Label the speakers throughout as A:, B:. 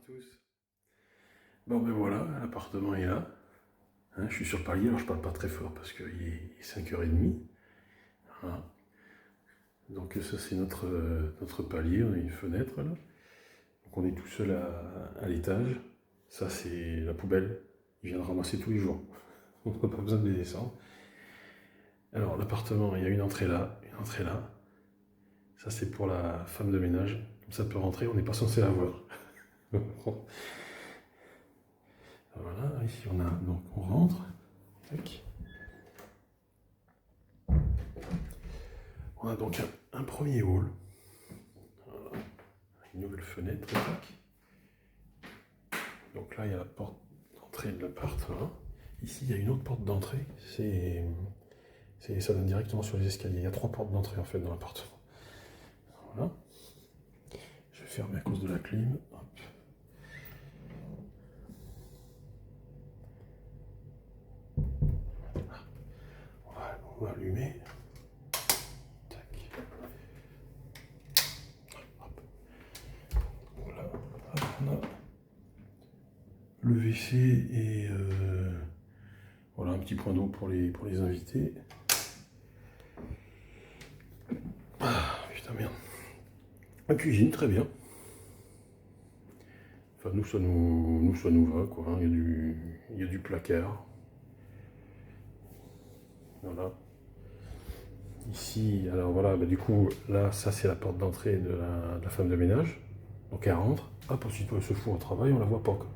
A: tous. Bon ben voilà, l'appartement est là. Hein, je suis sur le palier, alors je parle pas très fort parce qu'il est 5h30. Voilà. Donc ça c'est notre palier, on a une fenêtre là. Donc on est tout seul à l'étage. Ça c'est la poubelle. Il vient de ramasser tous les jours. On n'a pas besoin de les descendre. Alors l'appartement, il y a une entrée là, une entrée là. Ça c'est pour la femme de ménage. Comme ça peut rentrer, on n'est pas censé la voir. Voilà, ici on a, donc on rentre. Tac. On a donc un premier hall. Voilà. Une nouvelle fenêtre. Tac. Donc là il y a la porte d'entrée de l'appartement. Ici il y a une autre porte d'entrée. Ça donne directement sur les escaliers. Il y a 3 portes d'entrée en fait dans l'appartement. Voilà. Je vais fermer à cause de la clim. Hop. On va allumer. Tac. Hop. Voilà. Hop, on a le WC et voilà un petit point d'eau pour les invités. Ah putain merde. La cuisine, très bien. Enfin nous ça nous va quoi. Hein. Il y a du placard. Voilà. Ici, alors voilà, bah du coup, là, ça c'est la porte d'entrée de la femme de ménage. Donc elle rentre, hop, ensuite elle se fout au travail, on la voit pas quoi.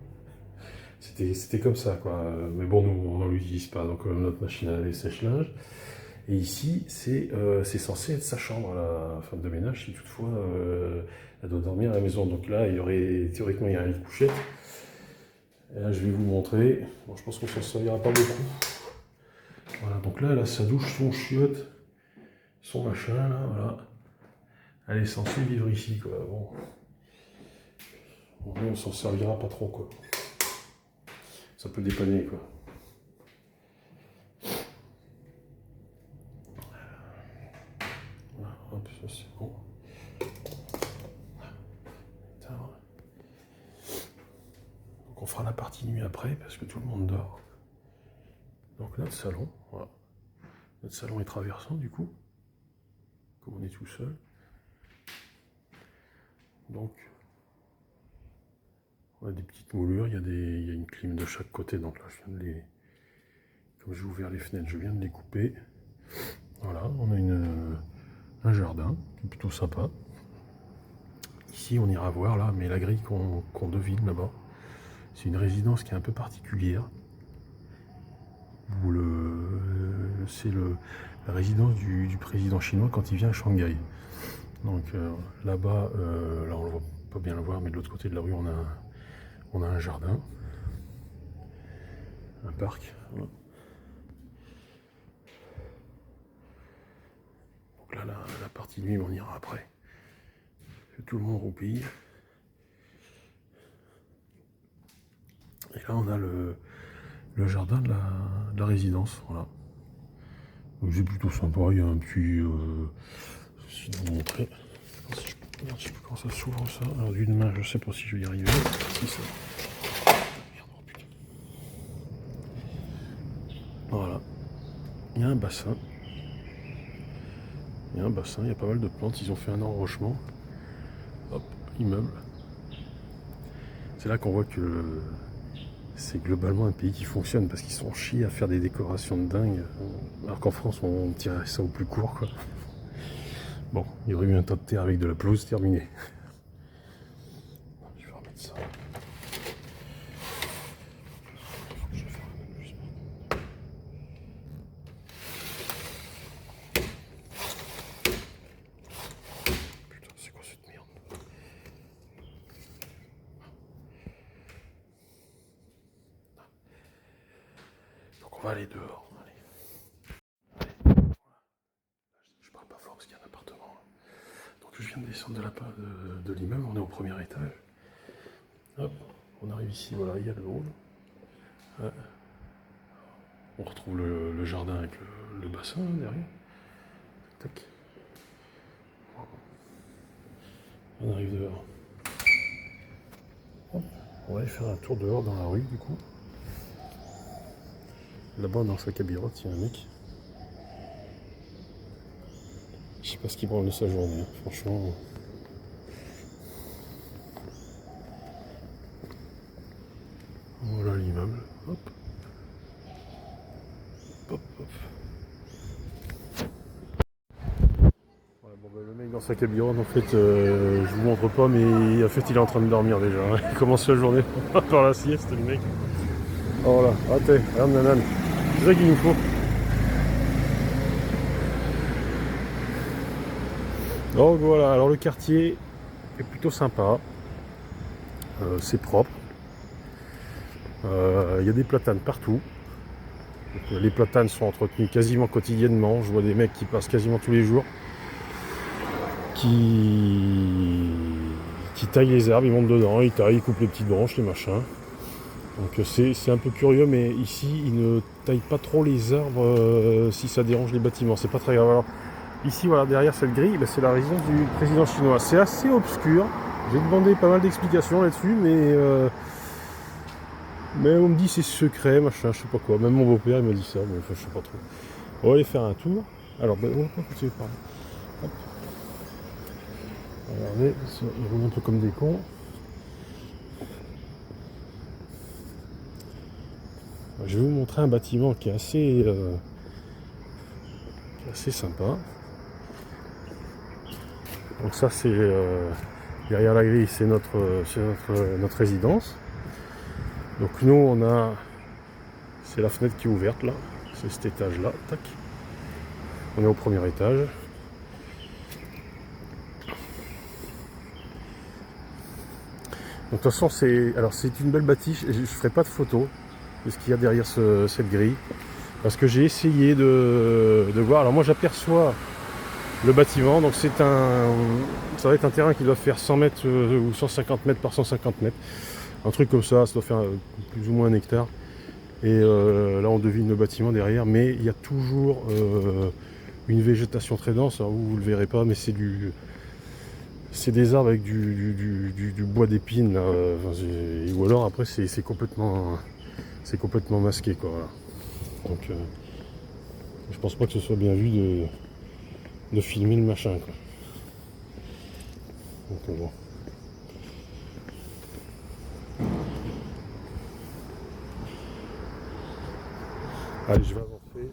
A: C'était comme ça quoi. Mais bon, nous on l'utilise pas, donc notre machine à laver sèche-linge. Et ici, c'est censé être sa chambre, la femme de ménage, si toutefois elle doit dormir à la maison. Donc là, théoriquement, il y a un lit de couchette. Et là, je vais vous montrer. Bon, je pense qu'on s'en servira pas beaucoup. Voilà, donc là, elle a sa douche, son chiotte, son machin, là, voilà. Elle est censée vivre ici, quoi. Bon, on s'en servira pas trop, quoi. Ça peut dépanner, quoi. Voilà, hop, ça c'est bon. Donc on fera la partie nuit après, parce que tout le monde dort. Donc notre salon, voilà. Notre salon est traversant, du coup, comme on est tout seul. Donc, on a des petites moulures, il y a une clim de chaque côté, donc là, comme j'ai ouvert les fenêtres, je viens de les couper. Voilà, on a un jardin, qui est plutôt sympa. Ici, on ira voir, là, mais la grille qu'on devine là-bas, c'est une résidence qui est un peu particulière. C'est la résidence du président chinois quand il vient à Shanghai. Donc là-bas, là on ne voit pas bien le voir, mais de l'autre côté de la rue, on a un jardin, un parc. Voilà. Donc là, la partie nuit, on ira après. Tout le monde roupille. Et là, on a le jardin de la résidence. Voilà. Donc c'est plutôt sympa. Il y a un petit. Je vais vous montrer. Je sais pas comment ça s'ouvre ça. Alors d'une main, je sais pas si je vais y arriver. Si ça. Merde, oh putain. Voilà. Il y a un bassin. Il y a un bassin, il y a pas mal de plantes. Ils ont fait un enrochement. Hop, immeuble. C'est là qu'on voit que c'est globalement un pays qui fonctionne parce qu'ils sont chiés à faire des décorations de dingue. Alors qu'en France, on tirait ça au plus court, quoi. Bon, il y aurait eu un tas de terre avec de la pelouse, terminé. Je vais remettre ça. Putain, c'est quoi cette merde? Donc on va aller dehors. Allez. Je parle pas fort parce qu'il y a un appartement. Donc je viens de descendre de l'immeuble, on est au premier étage. Hop, on arrive ici, voilà, il y a le hall. Ouais. On retrouve le jardin avec le bassin là, derrière. Tac. On arrive dehors. Hop. On va aller faire un tour dehors dans la rue du coup. Là-bas dans sa cabirotte, il y a un mec. Je sais pas ce qu'il branle de sa journée, franchement. Voilà l'immeuble. Hop. Hop, hop. Ouais, bon, bah, le mec dans sa cabirotte, en fait, je vous montre pas, mais en fait, il est en train de dormir déjà. Il commence la journée par la sieste, le mec. Oh là, attends, regarde Nanan. C'est ça qu'il nous faut. Donc voilà, alors le quartier est plutôt sympa. C'est propre. Il y a des platanes partout. Donc, les platanes sont entretenus quasiment quotidiennement. Je vois des mecs qui passent quasiment tous les jours. Qui taillent les arbres, ils montent dedans, ils taillent, ils coupent les petites branches, les machins. Donc c'est un peu curieux, mais ici, ils ne taillent pas trop les arbres si ça dérange les bâtiments. C'est pas très grave. Alors, ici, voilà, derrière cette grille, c'est la résidence du président chinois. C'est assez obscur. J'ai demandé pas mal d'explications là-dessus, mais on me dit c'est secret, machin, je sais pas quoi. Même mon beau-père, il m'a dit ça, mais enfin, je sais pas trop. On va aller faire un tour. Alors, on va continuer par là. Hop. Regardez, ils roulent un peu comme des cons. Je vais vous montrer un bâtiment qui est assez sympa. Donc ça c'est derrière la grille, notre résidence. Donc nous c'est la fenêtre qui est ouverte là, c'est cet étage là, tac. On est au premier étage. Donc de toute façon c'est une belle bâtisse. Je ne ferai pas de photo de ce qu'il y a derrière cette grille. Parce que j'ai essayé de voir. Alors moi j'aperçois le bâtiment, donc ça va être un terrain qui doit faire 100 mètres ou 150 mètres par 150 mètres. Un truc comme ça doit faire plus ou moins 1 hectare. Et là on devine le bâtiment derrière, mais il y a toujours une végétation très dense. Alors, vous ne le verrez pas, mais c'est des arbres avec du bois d'épines. Ou alors après c'est complètement masqué quoi. Voilà. Donc je pense pas que ce soit bien vu de filmer le machin quoi. Donc bon. Allez, je vais avancer.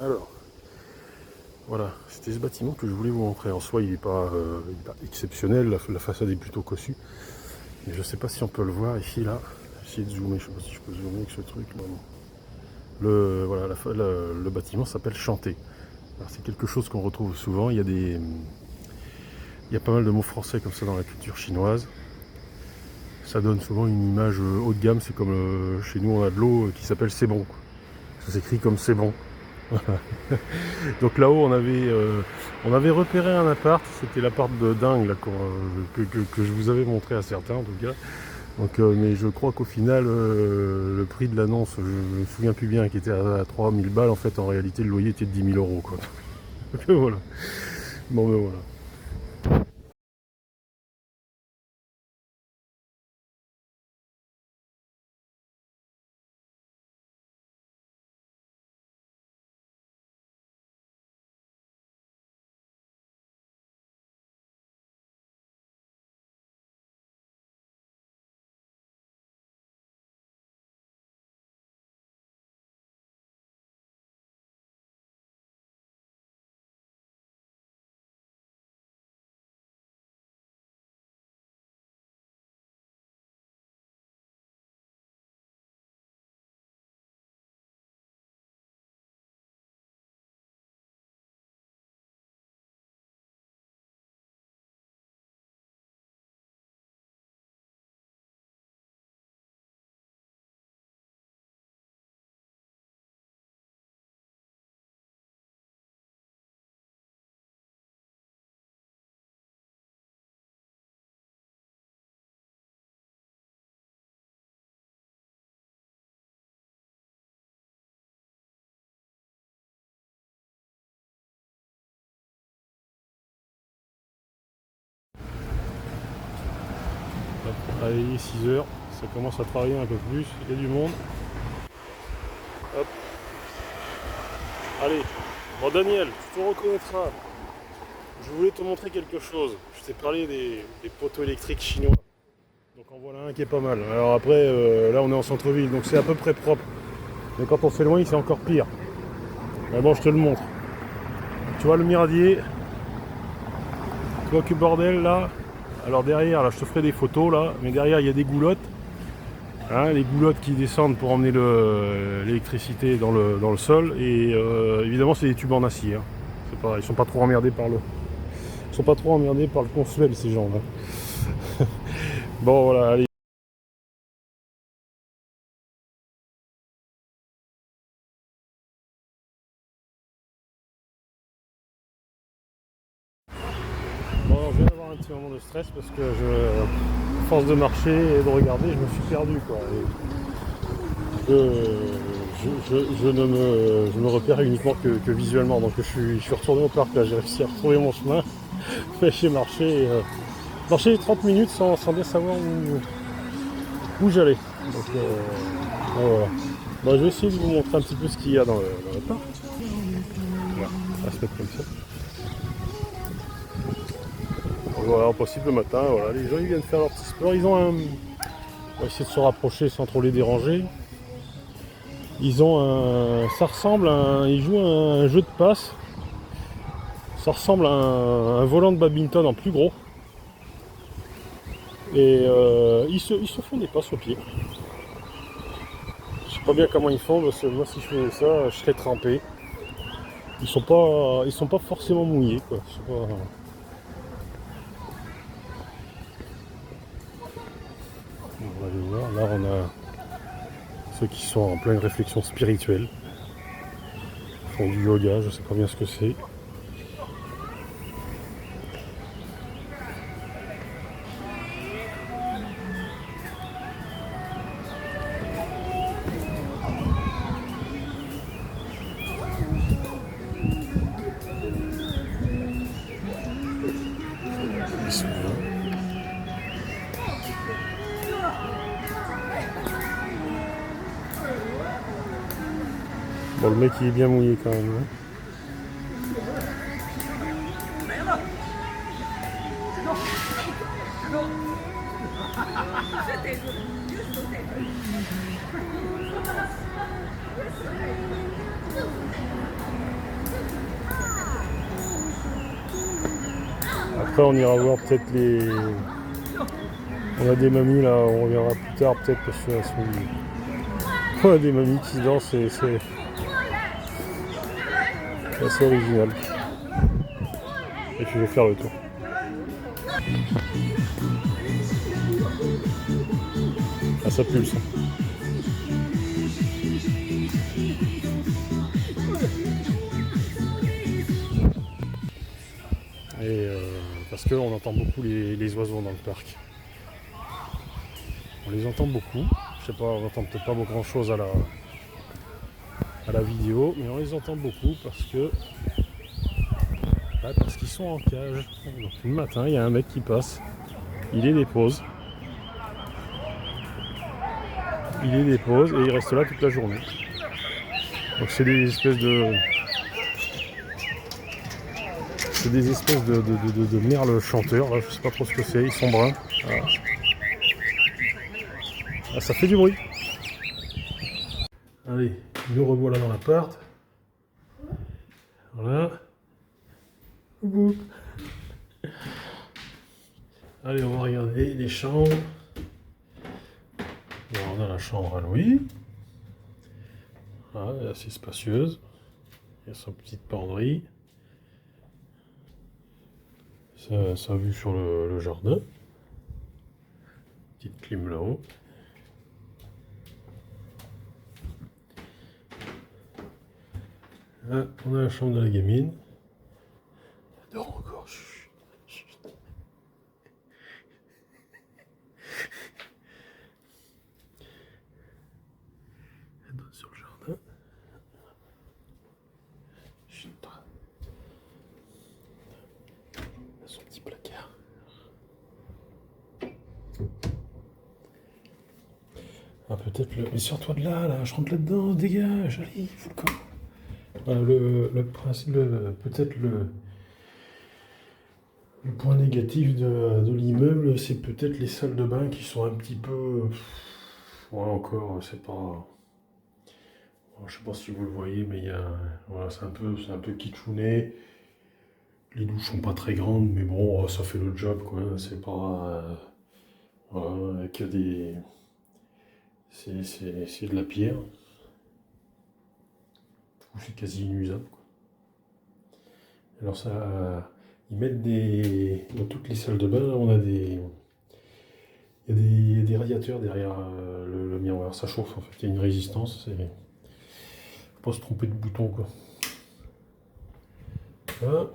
A: Alors, voilà, c'était ce bâtiment que je voulais vous montrer. En soi, il n'est pas exceptionnel, la façade est plutôt cossue. Mais je ne sais pas si on peut le voir ici, là. Essayer de zoomer, je ne sais pas si je peux zoomer avec ce truc. Là. Voilà, le bâtiment s'appelle Chanté. C'est quelque chose qu'on retrouve souvent. Il y a pas mal de mots français comme ça dans la culture chinoise. Ça donne souvent une image haut de gamme. C'est comme chez nous, on a de l'eau qui s'appelle C'est bon. Ça s'écrit comme C'est bon. Donc là-haut, on avait repéré un appart. C'était l'appart de dingue là, que je vous avais montré à certains en tout cas. Donc, mais je crois qu'au final, le prix de l'annonce, je ne me souviens plus bien, qui était à 3000 balles. En fait, en réalité, le loyer était de 10 000 euros. Quoi. Donc voilà. Bon, ben voilà. Hop, allez, il est 6 heures, ça commence à travailler un peu plus, il y a du monde. Hop. Allez, bon Daniel, tu te reconnaîtras. Je voulais te montrer quelque chose. Je t'ai parlé des poteaux électriques chinois. Donc en voilà un qui est pas mal. Alors après, là on est en centre-ville, donc c'est à peu près propre. Mais quand on s'éloigne, c'est encore pire. Mais bon, je te le montre. Tu vois le miradier? Tu vois que bordel là? Alors derrière, là je te ferai des photos là, mais derrière il y a des goulottes. Hein, les goulottes qui descendent pour emmener l'électricité dans le sol. Et évidemment c'est des tubes en acier. Hein. Ils sont pas trop emmerdés par le consuel ces gens là. Bon voilà, allez. Bon, alors, je viens d'avoir un petit moment de stress parce que à force de marcher et de regarder, je me suis perdu quoi. Et je me repère uniquement que visuellement. Donc je suis retourné au parc là, j'ai réussi à retrouver mon chemin. J'ai marché 30 minutes sans bien savoir où j'allais. Donc voilà. Bon, je vais essayer de vous montrer un petit peu ce qu'il y a dans le parc. Voilà, on va se mettre comme ça. Voilà, en principe le matin, voilà, les gens ils viennent faire leur petit sport. On va essayer de se rapprocher sans trop les déranger. Ça ressemble ils jouent à un jeu de passe. Ça ressemble à un volant de badminton en plus gros. Et ils se font des passes au pied. Je sais pas bien comment ils font, parce que moi si je faisais ça, je serais trempé. Ils sont pas forcément mouillés quoi. Je sais pas. On va aller voir. Là on a ceux qui sont en pleine réflexion spirituelle. Ils font du yoga, je sais pas bien ce que c'est. Ils sont là. Bon, le mec il est bien mouillé quand même. Hein. Après on ira voir peut-être On a des mamies là, on reviendra plus tard peut-être parce qu'elles sont... On a des mamies qui dansent et c'est assez original. Et puis je vais faire le tour. Ah ça pulse. Et parce qu'on entend beaucoup les oiseaux dans le parc. On les entend beaucoup. Je sais pas, on entend peut-être pas grand chose à la vidéo, mais on les entend beaucoup parce qu'ils sont en cage. Donc, le matin, il y a un mec qui passe, il les dépose. Et il reste là toute la journée. Donc c'est des espèces de merles chanteurs, là, je sais pas trop ce que c'est, ils sont bruns. Voilà. Ah, ça fait du bruit. Allez, nous revoilà dans l'appart. Voilà. Coucou. Allez, on va regarder les chambres. Bon, on a la chambre à Louis. Ah, elle est assez spacieuse. Il y a sa petite penderie. Ça vue sur le jardin. Petite clim là-haut. Là, on a la chambre de la gamine. Elle dort encore. Chut, chut. Elle donne sur le jardin. Chut. Elle a son petit placard. Ah, peut-être le... Mais sors-toi de là, là, je rentre là-dedans, dégage, allez, fous le camp. Voilà, le principe, peut-être le point négatif de l'immeuble, c'est peut-être les salles de bain qui sont un petit peu... Ouais, encore, c'est pas... Je sais pas si vous le voyez, mais il y a... Voilà, c'est un peu kitschouné. Les douches sont pas très grandes, mais bon, ça fait le job, quoi. C'est pas... voilà, que des... C'est de la pierre. C'est quasi inusable, quoi. Alors ça... Ils mettent des... Dans toutes les salles de bain, on a des... Il y a des radiateurs derrière le miroir. Ça chauffe, en fait. Il y a une résistance. Faut pas se tromper de bouton, quoi. Là,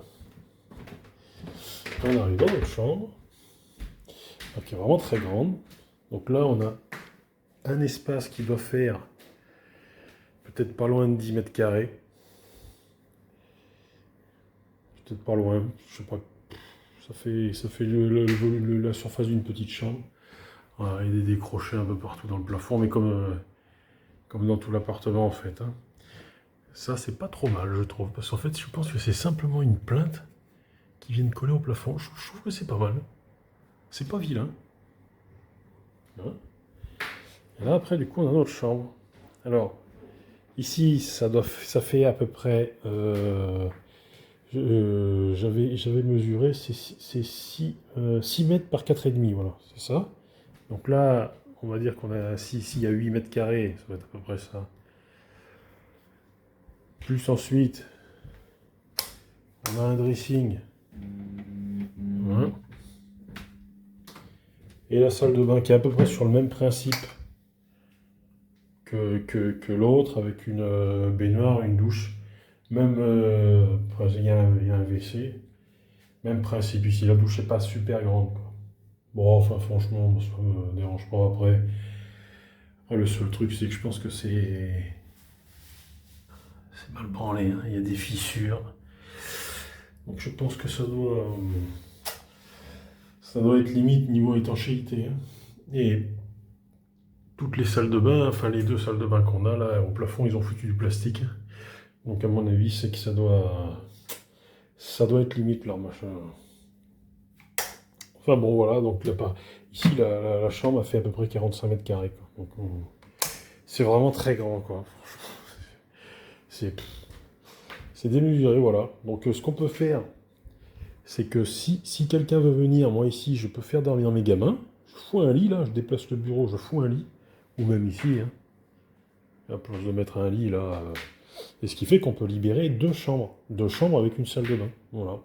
A: on arrive dans notre chambre, qui est vraiment très grande. Donc là, on a un espace qui doit faire peut-être pas loin de 10 mètres carrés. Peut-être pas loin, je sais pas. Ça fait la surface d'une petite chambre. Voilà, il y a des crochets un peu partout dans le plafond, mais comme dans tout l'appartement en fait, hein. Ça, c'est pas trop mal, je trouve. Parce qu'en fait, je pense que c'est simplement une plainte qui vient de coller au plafond. Je trouve que c'est pas mal. C'est pas vilain. Hein. Et là, après, du coup, on a notre chambre. Alors, ici, ça fait à peu près... j'avais mesuré, c'est 6 mètres par 4,5, voilà, c'est ça. Donc là, on va dire qu'on a, s'il y a 8 mètres carrés, ça va être à peu près ça. Plus ensuite, on a un dressing. Hein. Et la salle de bain qui est à peu près sur le même principe que l'autre, avec une baignoire, une douche. Même, il y a un WC. Même principe ici, la douche n'est pas super grande, quoi. Bon, enfin, franchement, moi, ça me dérange pas. Après, le seul truc, c'est que je pense que c'est mal branlé, hein. Il y a des fissures. Donc, je pense que ça doit être limite niveau étanchéité, hein. Et toutes les salles de bain, enfin, les deux salles de bain qu'on a là, au plafond, ils ont foutu du plastique. Donc, à mon avis, c'est que ça doit être limite leur machin. Enfin bon, voilà, donc ici la chambre a fait à peu près 45 mètres carrés, quoi. Donc c'est vraiment très grand, quoi. C'est c'est démesuré, voilà. Donc ce qu'on peut faire, c'est que si quelqu'un veut venir, moi ici, je peux faire dormir mes gamins. Je fous un lit là, je déplace le bureau, je fous un lit. Ou même ici, hein. À place de mettre un lit là. Et ce qui fait qu'on peut libérer deux chambres. Deux chambres avec une salle de bain. Voilà.